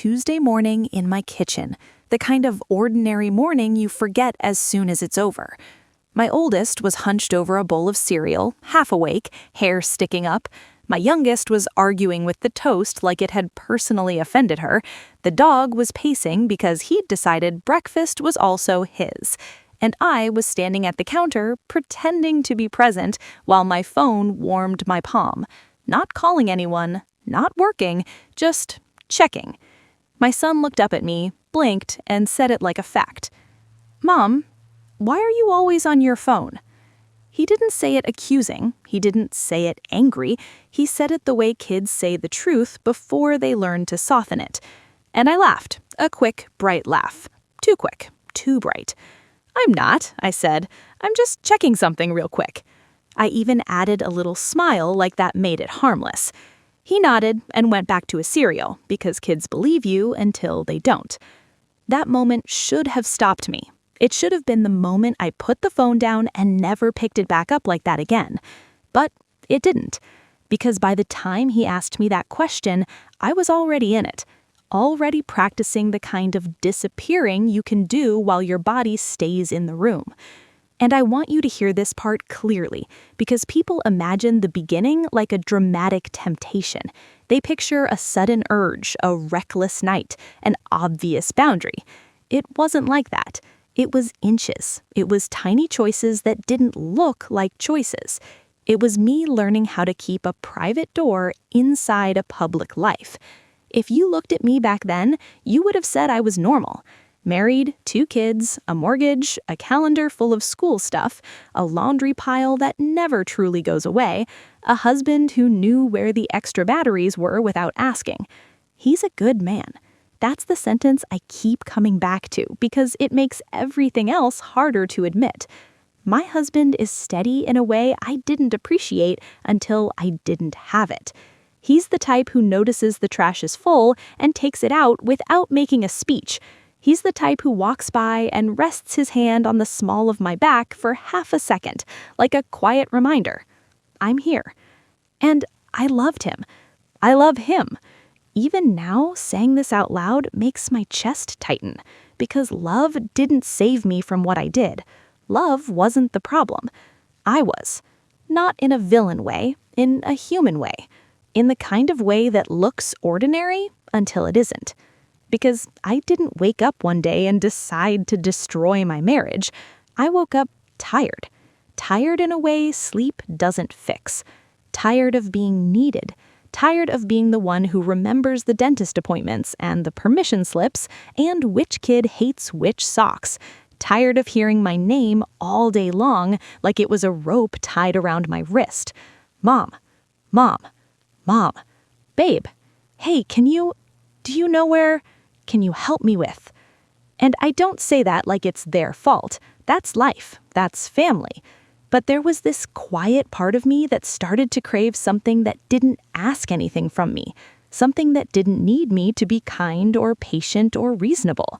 Tuesday morning in my kitchen, the kind of ordinary morning you forget as soon as it's over. My oldest was hunched over a bowl of cereal, half awake, hair sticking up. My youngest was arguing with the toast like it had personally offended her. The dog was pacing because he'd decided breakfast was also his. And I was standing at the counter, pretending to be present while my phone warmed my palm. Not calling anyone, not working, just checking. My son looked up at me, blinked, and said it like a fact. "Mom, why are you always on your phone?" He didn't say it accusing, he didn't say it angry, he said it the way kids say the truth before they learn to soften it. And I laughed, a quick, bright laugh. Too quick, too bright. "I'm not," I said. "I'm just checking something real quick." I even added a little smile like that made it harmless. He nodded and went back to his cereal, because kids believe you until they don't. That moment should have stopped me. It should have been the moment I put the phone down and never picked it back up like that again. But it didn't, because by the time he asked me that question, I was already in it, already practicing the kind of disappearing you can do while your body stays in the room. And I want you to hear this part clearly, because people imagine the beginning like a dramatic temptation. They picture a sudden urge, a reckless night, an obvious boundary. It wasn't like that. It was inches. It was tiny choices that didn't look like choices. It was me learning how to keep a private door inside a public life. If you looked at me back then, you would have said I was normal. Married, 2 kids, a mortgage, a calendar full of school stuff, a laundry pile that never truly goes away, a husband who knew where the extra batteries were without asking. He's a good man. That's the sentence I keep coming back to because it makes everything else harder to admit. My husband is steady in a way I didn't appreciate until I didn't have it. He's the type who notices the trash is full and takes it out without making a speech. He's the type who walks by and rests his hand on the small of my back for half a second, like a quiet reminder. I'm here. And I loved him. I love him. Even now, saying this out loud makes my chest tighten, because love didn't save me from what I did. Love wasn't the problem. I was. Not in a villain way, in a human way. In the kind of way that looks ordinary until it isn't. Because I didn't wake up one day and decide to destroy my marriage. I woke up tired. Tired in a way sleep doesn't fix. Tired of being needed. Tired of being the one who remembers the dentist appointments and the permission slips and which kid hates which socks. Tired of hearing my name all day long like it was a rope tied around my wrist. Mom, Mom, Mom, babe, hey, do you know where... Can you help me with? And I don't say that like it's their fault. That's life. That's family. But there was this quiet part of me that started to crave something that didn't ask anything from me. Something that didn't need me to be kind or patient or reasonable.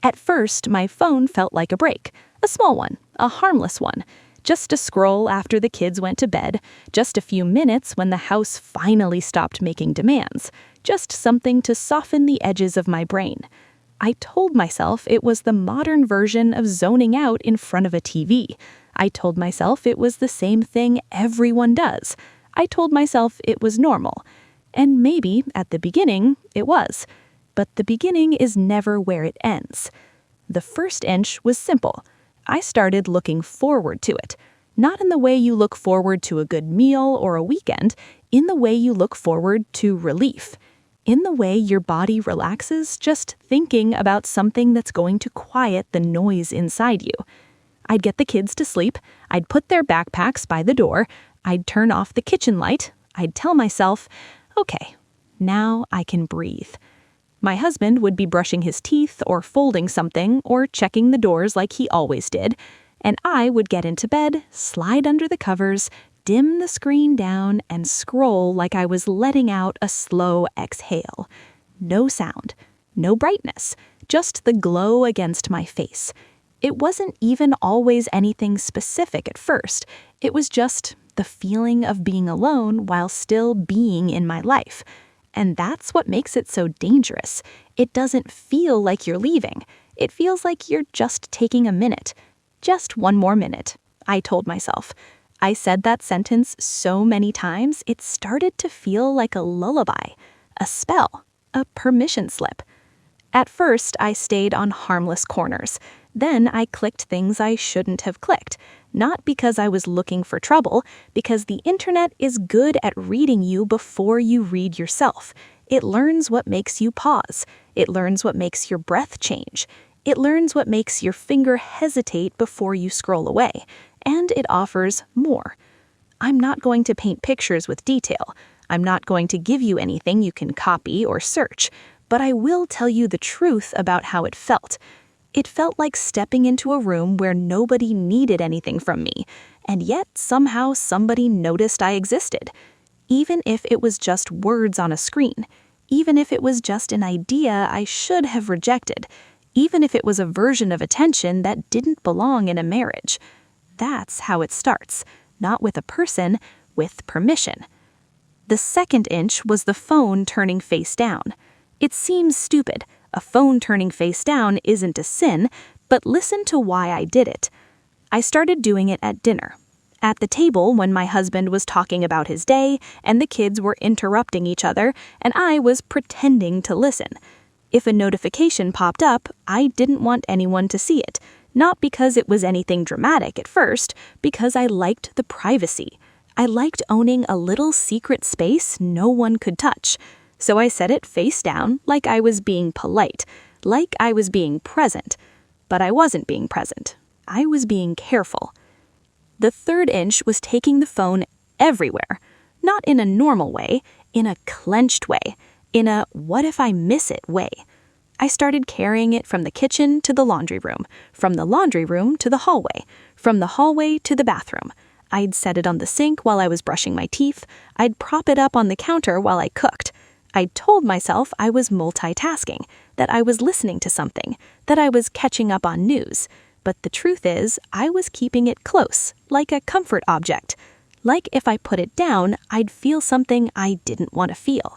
At first, my phone felt like a break. A small one. A harmless one. Just a scroll after the kids went to bed. Just a few minutes when the house finally stopped making demands. Just something to soften the edges of my brain. I told myself it was the modern version of zoning out in front of a TV. I told myself it was the same thing everyone does. I told myself it was normal. And maybe, at the beginning, it was. But the beginning is never where it ends. The first inch was simple. I started looking forward to it. Not in the way you look forward to a good meal or a weekend, in the way you look forward to relief. In the way your body relaxes just thinking about something that's going to quiet the noise inside you. I'd get the kids to sleep, I'd put their backpacks by the door, I'd turn off the kitchen light, I'd tell myself, okay, now I can breathe. My husband would be brushing his teeth or folding something or checking the doors like he always did, and I would get into bed, slide under the covers, dim the screen down, and scroll like I was letting out a slow exhale. No sound, no brightness, just the glow against my face. It wasn't even always anything specific at first. It was just the feeling of being alone while still being in my life. And that's what makes it so dangerous. It doesn't feel like you're leaving. It feels like you're just taking a minute. Just one more minute, I told myself. I said that sentence so many times, it started to feel like a lullaby, a spell, a permission slip. At first, I stayed on harmless corners. Then I clicked things I shouldn't have clicked. Not because I was looking for trouble, because the internet is good at reading you before you read yourself. It learns what makes you pause. It learns what makes your breath change. It learns what makes your finger hesitate before you scroll away. And it offers more. I'm not going to paint pictures with detail. I'm not going to give you anything you can copy or search. But I will tell you the truth about how it felt. It felt like stepping into a room where nobody needed anything from me, and yet somehow somebody noticed I existed. Even if it was just words on a screen, even if it was just an idea I should have rejected, even if it was a version of attention that didn't belong in a marriage. That's how it starts, not with a person, with permission. The second inch was the phone turning face down. It seems stupid. A phone turning face down isn't a sin, but listen to why I did it. I started doing it at dinner. At the table when my husband was talking about his day and the kids were interrupting each other and I was pretending to listen. If a notification popped up, I didn't want anyone to see it. Not because it was anything dramatic at first, because I liked the privacy. I liked owning a little secret space no one could touch. So I set it face down like I was being polite, like I was being present. But I wasn't being present. I was being careful. The third inch was taking the phone everywhere. Not in a normal way, in a clenched way, in a what if I miss it way. I started carrying it from the kitchen to the laundry room, from the laundry room to the hallway, from the hallway to the bathroom. I'd set it on the sink while I was brushing my teeth. I'd prop it up on the counter while I cooked. I told myself I was multitasking, that I was listening to something, that I was catching up on news. But the truth is, I was keeping it close, like a comfort object. Like if I put it down, I'd feel something I didn't want to feel.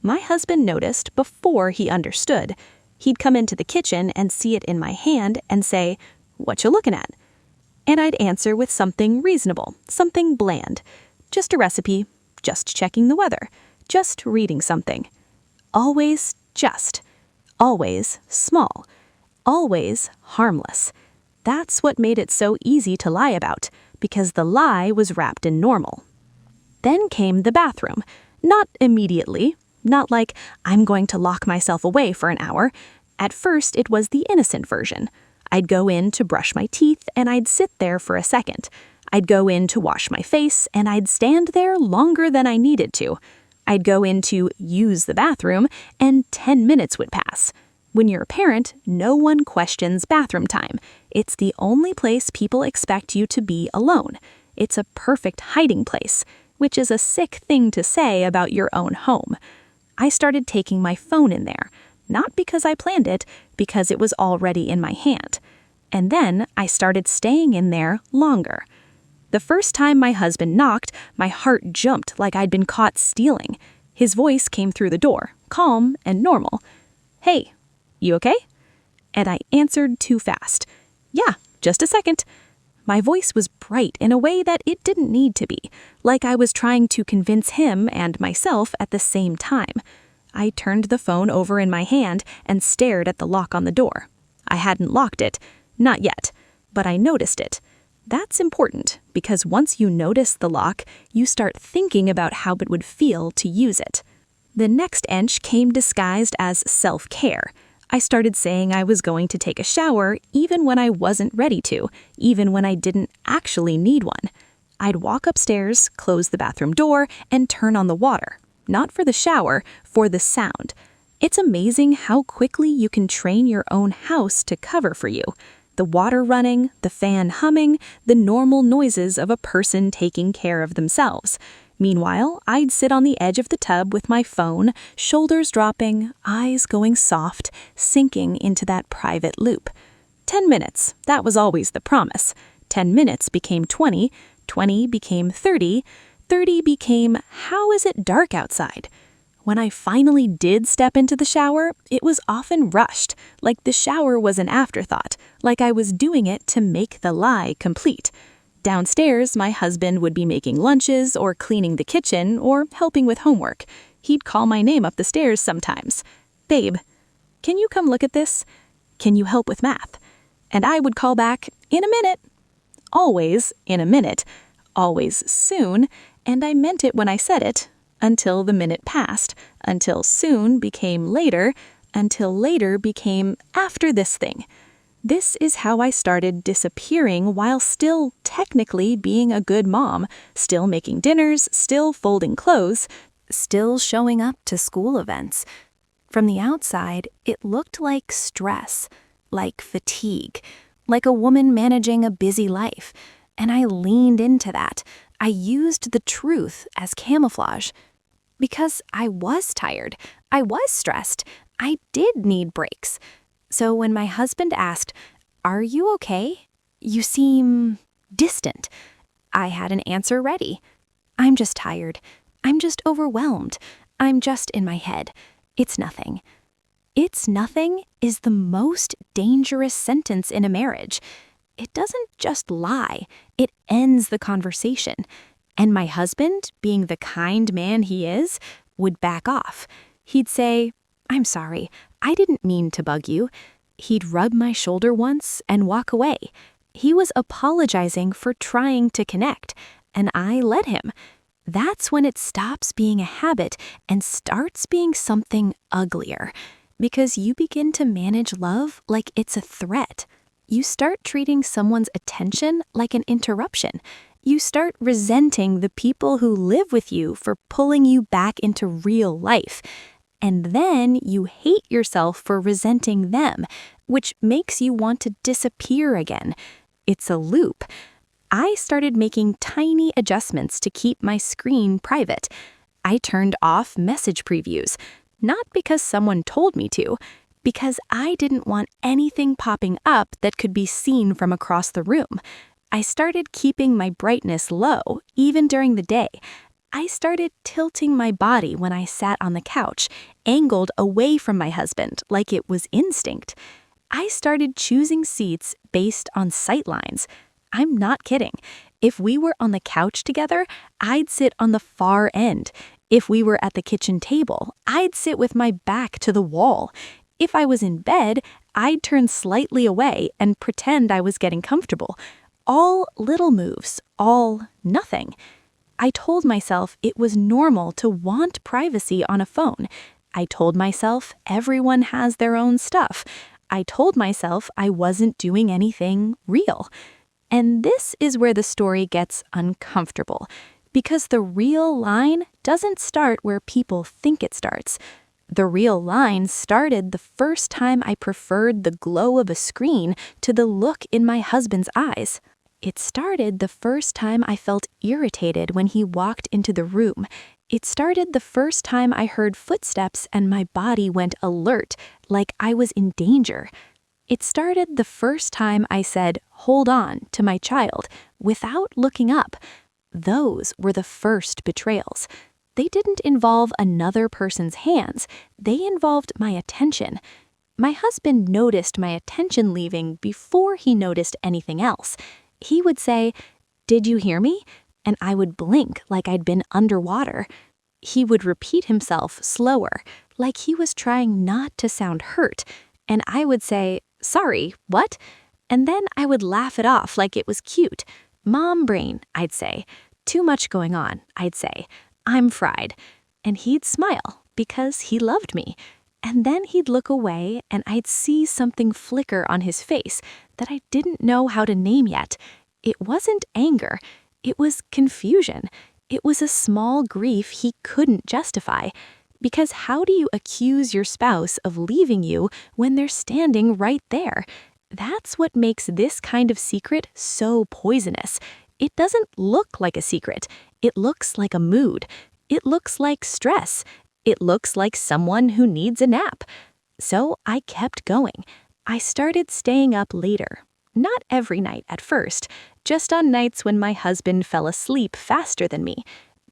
My husband noticed before he understood. He'd come into the kitchen and see it in my hand and say, "What you looking at?" And I'd answer with something reasonable, something bland. Just a recipe, just checking the weather. Just reading something. Always just. Always small. Always harmless. That's what made it so easy to lie about, because the lie was wrapped in normal. Then came the bathroom. Not immediately. Not like, I'm going to lock myself away for an hour. At first, it was the innocent version. I'd go in to brush my teeth, and I'd sit there for a second. I'd go in to wash my face, and I'd stand there longer than I needed to. I'd go in to use the bathroom, and 10 minutes would pass. When you're a parent, no one questions bathroom time. It's the only place people expect you to be alone. It's a perfect hiding place, which is a sick thing to say about your own home. I started taking my phone in there, not because I planned it, because it was already in my hand. And then I started staying in there longer. The first time my husband knocked, my heart jumped like I'd been caught stealing. His voice came through the door, calm and normal. "Hey, you okay?" And I answered too fast. "Yeah, just a second." My voice was bright in a way that it didn't need to be, like I was trying to convince him and myself at the same time. I turned the phone over in my hand and stared at the lock on the door. I hadn't locked it, not yet, but I noticed it. That's important, because once you notice the lock, you start thinking about how it would feel to use it. The next inch came disguised as self-care. I started saying I was going to take a shower even when I wasn't ready to, even when I didn't actually need one. I'd walk upstairs, close the bathroom door, and turn on the water. Not for the shower, for the sound. It's amazing how quickly you can train your own house to cover for you. The water running, the fan humming, the normal noises of a person taking care of themselves. Meanwhile, I'd sit on the edge of the tub with my phone, shoulders dropping, eyes going soft, sinking into that private loop. 10 minutes, that was always the promise. 10 minutes became 20, 20 became 30, 30 became, how is it dark outside? When I finally did step into the shower, it was often rushed, like the shower was an afterthought, like I was doing it to make the lie complete. Downstairs, my husband would be making lunches or cleaning the kitchen or helping with homework. He'd call my name up the stairs sometimes. "Babe, can you come look at this? Can you help with math?" And I would call back, "In a minute." Always in a minute, always soon, and I meant it when I said it, until the minute passed, until soon became later, until later became after this thing. This is how I started disappearing while still technically being a good mom, still making dinners, still folding clothes, still showing up to school events. From the outside, it looked like stress, like fatigue, like a woman managing a busy life. And I leaned into that. I used the truth as camouflage. Because I was tired, I was stressed, I did need breaks. So when my husband asked, "Are you okay? You seem distant," I had an answer ready. "I'm just tired. I'm just overwhelmed. I'm just in my head. It's nothing." "It's nothing" is the most dangerous sentence in a marriage. It doesn't just lie, it ends the conversation. And my husband, being the kind man he is, would back off. He'd say, "I'm sorry, I didn't mean to bug you." He'd rub my shoulder once and walk away. He was apologizing for trying to connect, and I let him. That's when it stops being a habit and starts being something uglier, because you begin to manage love like it's a threat. You start treating someone's attention like an interruption. You start resenting the people who live with you for pulling you back into real life. And then you hate yourself for resenting them, which makes you want to disappear again. It's a loop. I started making tiny adjustments to keep my screen private. I turned off message previews, not because someone told me to, because I didn't want anything popping up that could be seen from across the room. I started keeping my brightness low, even during the day. I started tilting my body when I sat on the couch, angled away from my husband like it was instinct. I started choosing seats based on sight lines. I'm not kidding. If we were on the couch together, I'd sit on the far end. If we were at the kitchen table, I'd sit with my back to the wall. If I was in bed, I'd turn slightly away and pretend I was getting comfortable. All little moves, all nothing. I told myself it was normal to want privacy on a phone. I told myself everyone has their own stuff. I told myself I wasn't doing anything real. And this is where the story gets uncomfortable, because the real line doesn't start where people think it starts. The real line started the first time I preferred the glow of a screen to the look in my husband's eyes. It started the first time I felt irritated when he walked into the room. It started the first time I heard footsteps and my body went alert, like I was in danger. It started the first time I said, "Hold on," to my child, without looking up. Those were the first betrayals. They didn't involve another person's hands. They involved my attention. My husband noticed my attention leaving before he noticed anything else. He would say, "Did you hear me?" And I would blink like I'd been underwater. He would repeat himself slower, like he was trying not to sound hurt. And I would say, "Sorry, what?" And then I would laugh it off like it was cute. "Mom brain," I'd say. "Too much going on," I'd say. "I'm fried." And he'd smile because he loved me. And then he'd look away and I'd see something flicker on his face that I didn't know how to name yet. It wasn't anger. It was confusion. It was a small grief he couldn't justify. Because how do you accuse your spouse of leaving you when they're standing right there? That's what makes this kind of secret so poisonous. It doesn't look like a secret. It looks like a mood. It looks like stress. It looks like someone who needs a nap. So I kept going. I started staying up later. Not every night at first, just on nights when my husband fell asleep faster than me.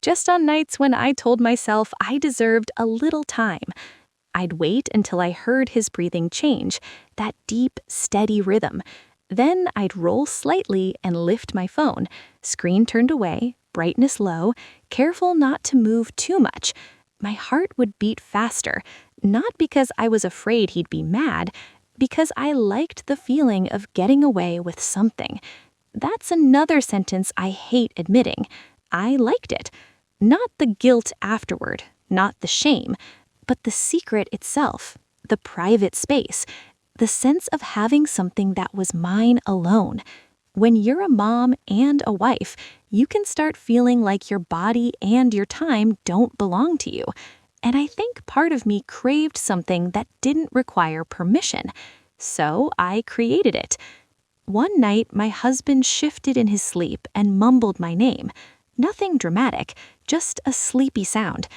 just on nights when I told myself I deserved a little time. I'd wait until I heard his breathing change, that deep, steady rhythm. Then I'd roll slightly and lift my phone, screen turned away, brightness low, careful not to move too much. My heart would beat faster, not because I was afraid he'd be mad, because I liked the feeling of getting away with something. That's another sentence I hate admitting. I liked it. Not the guilt afterward, not the shame, but the secret itself, the private space, the sense of having something that was mine alone. When you're a mom and a wife, you can start feeling like your body and your time don't belong to you. And I think part of me craved something that didn't require permission. So I created it. One night, my husband shifted in his sleep and mumbled my name. Nothing dramatic, just a sleepy sound.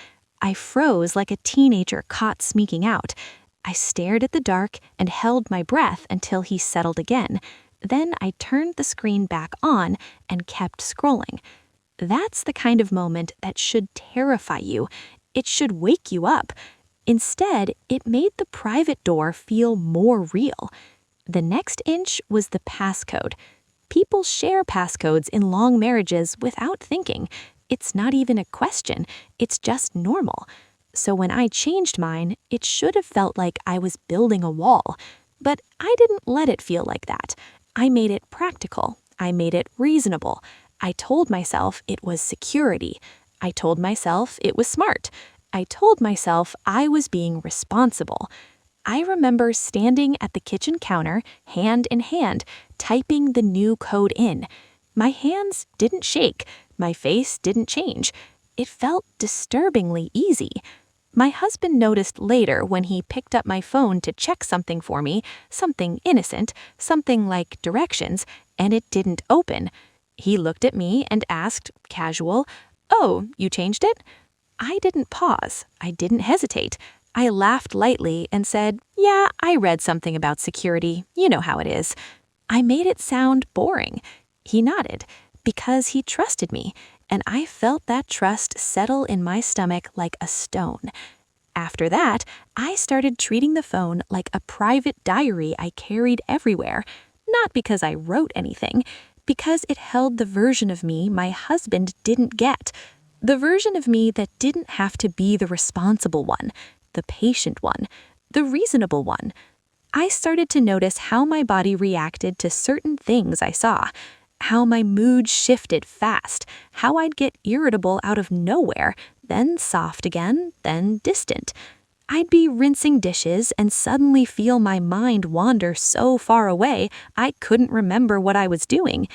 I froze like a teenager caught sneaking out. I stared at the dark and held my breath until he settled again. Then I turned the screen back on and kept scrolling. That's the kind of moment that should terrify you. It should wake you up. Instead, it made the private door feel more real. The next inch was the passcode. People share passcodes in long marriages without thinking. It's not even a question, it's just normal. So when I changed mine, it should have felt like I was building a wall. But I didn't let it feel like that. I made it practical. I made it reasonable. I told myself it was security. I told myself it was smart. I told myself I was being responsible. I remember standing at the kitchen counter, hand in hand, typing the new code in. My hands didn't shake. My face didn't change. It felt disturbingly easy. My husband noticed later when he picked up my phone to check something for me, something innocent, something like directions, and it didn't open. He looked at me and asked, casual, "Oh, you changed it?" I didn't pause. I didn't hesitate. I laughed lightly and said, "Yeah, I read something about security. You know how it is." I made it sound boring. He nodded, because he trusted me, and I felt that trust settle in my stomach like a stone. After that, I started treating the phone like a private diary I carried everywhere, not because I wrote anything, because it held the version of me my husband didn't get, the version of me that didn't have to be the responsible one, the patient one, the reasonable one. I started to notice how my body reacted to certain things I saw, how my mood shifted fast, how I'd get irritable out of nowhere, then soft again, then distant. I'd be rinsing dishes and suddenly feel my mind wander so far away I couldn't remember what I was doing.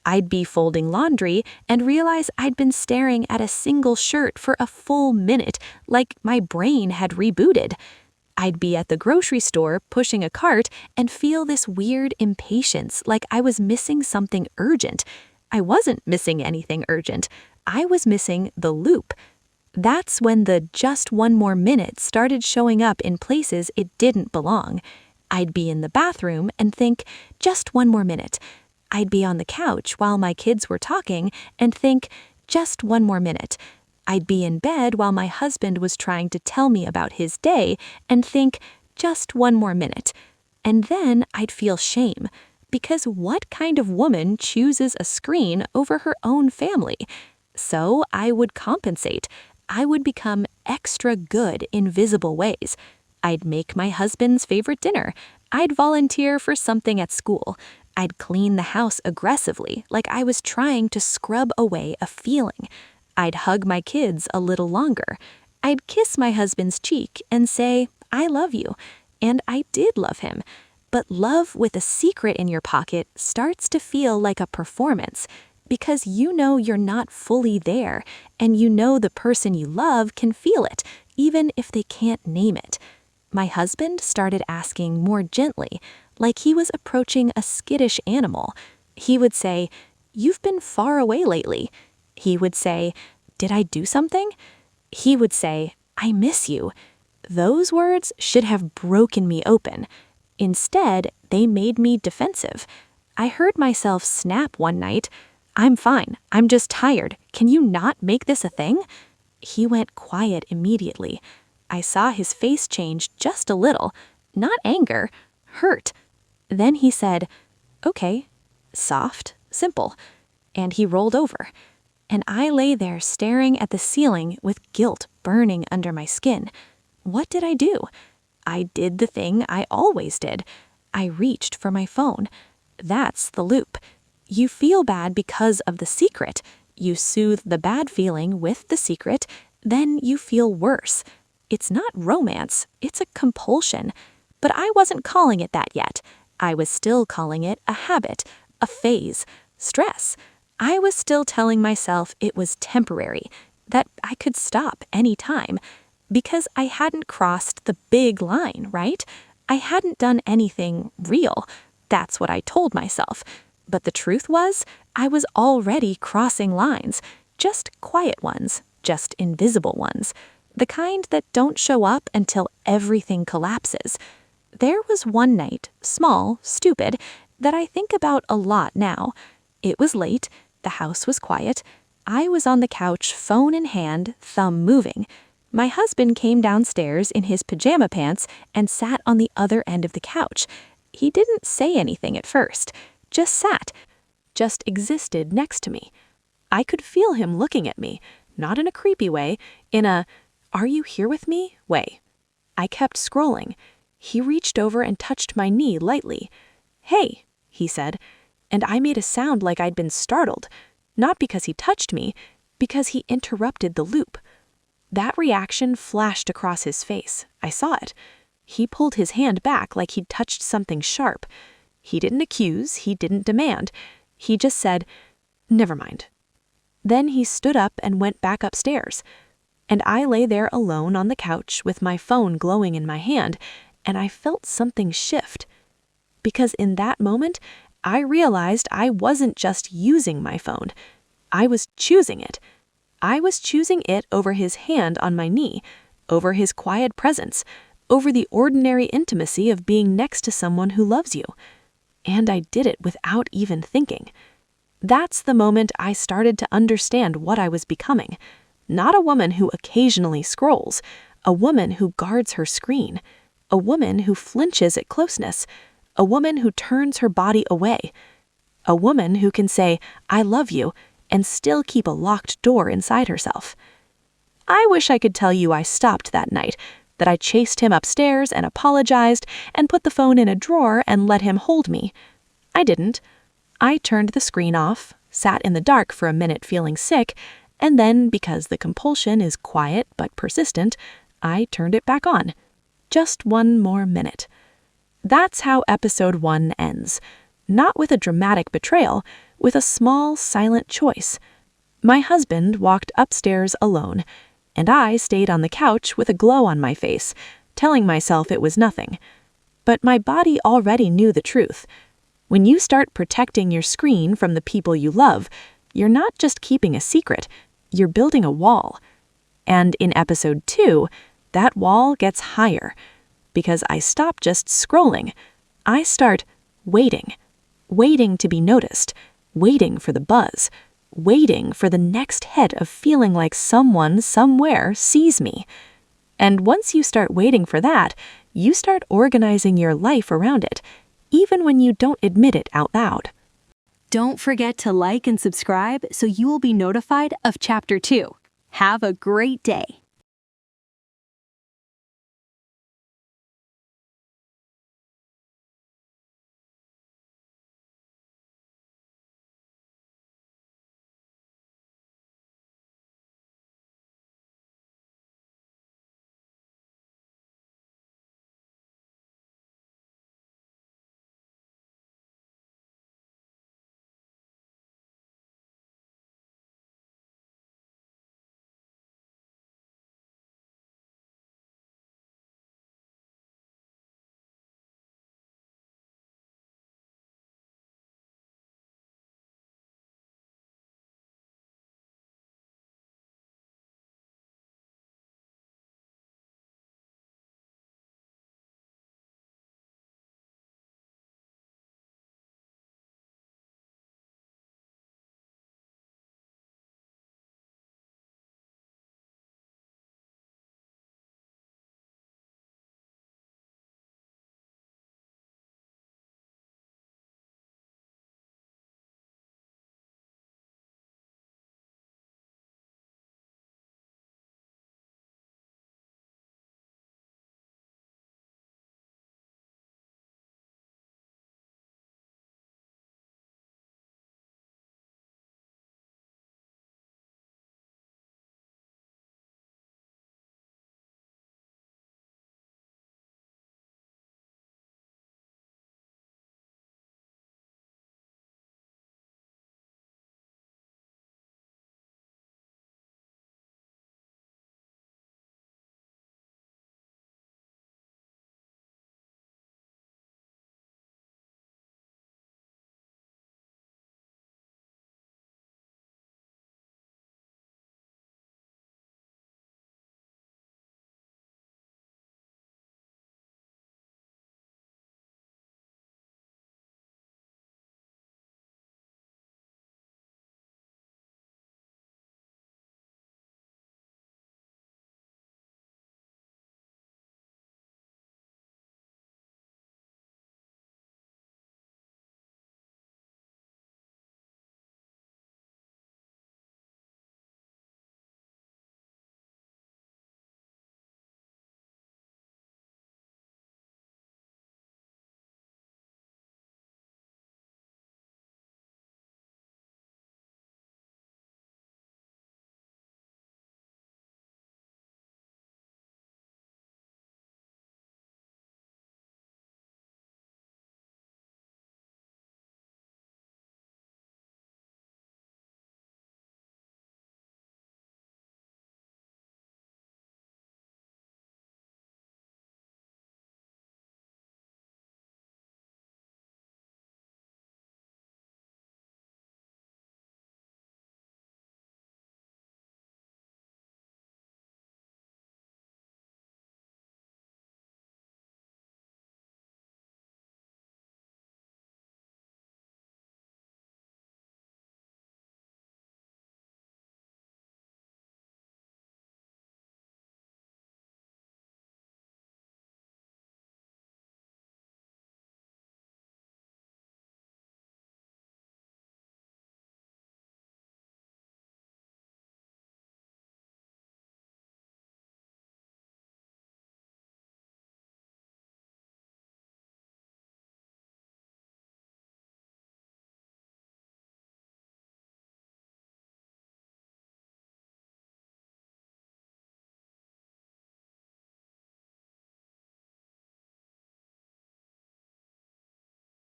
I'd be folding laundry and realize I'd been staring at a single shirt for a full minute, like my brain had rebooted. I'd be at the grocery store pushing a cart and feel this weird impatience, like I was missing something urgent. I wasn't missing anything urgent. I was missing the loop. That's when the just one more minute started showing up in places it didn't belong. I'd be in the bathroom and think, just one more minute. I'd be on the couch while my kids were talking and think, just one more minute. I'd be in bed while my husband was trying to tell me about his day and think, just one more minute. And then I'd feel shame, because what kind of woman chooses a screen over her own family? So I would compensate. I would become extra good in visible ways. I'd make my husband's favorite dinner. I'd volunteer for something at school. I'd clean the house aggressively, like I was trying to scrub away a feeling. I'd hug my kids a little longer. I'd kiss my husband's cheek and say, "I love you." And I did love him. But love with a secret in your pocket starts to feel like a performance, because you know you're not fully there, and you know the person you love can feel it, even if they can't name it. My husband started asking more gently, like he was approaching a skittish animal. He would say, "You've been far away lately." He would say, "Did I do something?" He would say, "I miss you." Those words should have broken me open. Instead, they made me defensive. I heard myself snap one night. "I'm fine. I'm just tired. Can you not make this a thing?" He went quiet immediately. I saw his face change just a little. Not anger, hurt. Then he said, "Okay," soft, simple. And he rolled over. And I lay there staring at the ceiling with guilt burning under my skin. What did I do? I did the thing I always did. I reached for my phone. That's the loop. You feel bad because of the secret. You soothe the bad feeling with the secret, then you feel worse. It's not romance, it's a compulsion. But I wasn't calling it that yet. I was still calling it a habit, a phase, stress. I was still telling myself it was temporary, that I could stop any time. Because I hadn't crossed the big line, right? I hadn't done anything real. That's what I told myself. But the truth was, I was already crossing lines. Just quiet ones, just invisible ones. The kind that don't show up until everything collapses. There was one night, small, stupid, that I think about a lot now. It was late, the house was quiet. I was on the couch, phone in hand, thumb moving. My husband came downstairs in his pajama pants and sat on the other end of the couch. He didn't say anything at first, just sat, just existed next to me. I could feel him looking at me, not in a creepy way, in a, "Are you here with me?" way. I kept scrolling. He reached over and touched my knee lightly. "Hey," he said, and I made a sound like I'd been startled, not because he touched me, because he interrupted the loop. That reaction flashed across his face. I saw it. He pulled his hand back like he'd touched something sharp. He didn't accuse, he didn't demand. He just said, "Never mind." Then he stood up and went back upstairs. And I lay there alone on the couch with my phone glowing in my hand, and I felt something shift. Because in that moment, I realized I wasn't just using my phone. I was choosing it. I was choosing it over his hand on my knee, over his quiet presence, over the ordinary intimacy of being next to someone who loves you. And I did it without even thinking. That's the moment I started to understand what I was becoming. Not a woman who occasionally scrolls, a woman who guards her screen, a woman who flinches at closeness, a woman who turns her body away, a woman who can say, "I love you," and still keep a locked door inside herself. I wish I could tell you I stopped that night, that I chased him upstairs and apologized and put the phone in a drawer and let him hold me. I didn't. I turned the screen off, sat in the dark for a minute feeling sick, and then, because the compulsion is quiet but persistent, I turned it back on. Just one more minute. That's how episode 1 ends. Not with a dramatic betrayal, with a small, silent choice. My husband walked upstairs alone, and I stayed on the couch with a glow on my face, telling myself it was nothing. But my body already knew the truth. When you start protecting your screen from the people you love, you're not just keeping a secret, you're building a wall. And in episode 2, that wall gets higher. Because I stop just scrolling. I start waiting. Waiting to be noticed. Waiting for the buzz. Waiting for the next hit of feeling like someone somewhere sees me. And once you start waiting for that, you start organizing your life around it, even when you don't admit it out loud. Don't forget to like and subscribe so you will be notified of Chapter 2. Have a great day.